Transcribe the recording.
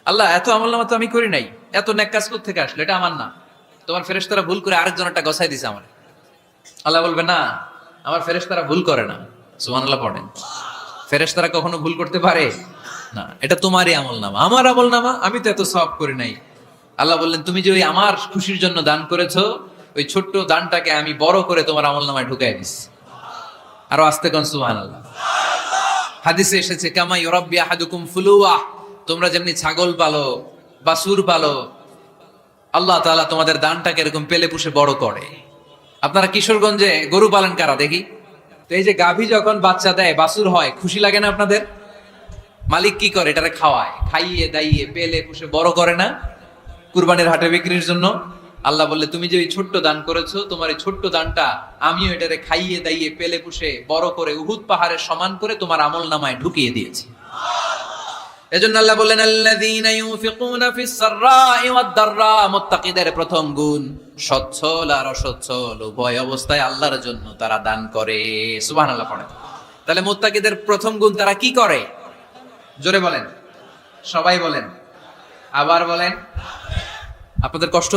আল্লাহ এত আমল নামা তো আমি করি নাই, এত নেক কাজ থেকে আসলো, এটা আমার না, তোমার ফেরেশতারা ভুল করে আরেকজনটা গছাই দিছে আমার। আল্লাহ বলবে না, আমার ফেরেশতারা ভুল করে না। সুবহানাল্লাহ পড়েন। ফেরেশতারা কখনো ভুল করতে পারে না, এটা তোমারই আমল নামা, আমার আমল নামা, আমি তো এত সওয়াব করি নাই। আল্লাহ বললেন তুমি যে ওই আমার খুশির জন্য দান করেছো, ওই ছোট্ট দানটাকে আমি বড় করে তোমার আমল নামায় ঢুকাই দিচ্ছি। আরো আস্তে কোন সুবহানাল্লাহ। হাদিসে এসেছে কামা ইউরাব্বি আহাদুকুম ফুলুয়া, তোমরা যেমনি ছাগল পালো, বাছুর পালো, আল্লাহ তাআলা তোমাদের দানটাকে এরকম পেলে পুষে বড় করে। আপনারা কিশোরগঞ্জে গরু পালন কারা দেখি তো, এই যে গাভী যখন বাচ্চা দেয়, বাছুর হয়, খুশি লাগে না আপনাদের? মালিক কি করে? এটারে খাওয়ায়, খাইয়ে দাইয়ে পেলে পুষে বড় করে না, কুরবানির হাটে বিক্রির জন্য। আল্লাহ বললে তুমি যে ওই ছোট্ট দান করেছো, তোমার এই ছোট্ট দানটা আমিও এটারে খাইয়ে দাইয়ে পেলে পুষে বড় করে উহুদ পাহাড়ের সমান করে তোমার আমল নামায় ঢুকিয়ে দিয়েছি। এজন্য আল্লাহ বললেন আল্লাযীনা ইউনফিকুনা ফিস সাররাই ওয়াদ দাররা, মুত্তাকিদের প্রথম গুণ সচ্ছল আর অসচ্ছল উভয় অবস্থায় আল্লাহর জন্য তারা দান করে। সুবহানাল্লাহ পড়েন। তাহলে মুত্তাকিদের প্রথম গুণ, তারা কি করে? জোরে বলেন, সবাই বলেন, আবার বলেন। আপনাদের কষ্ট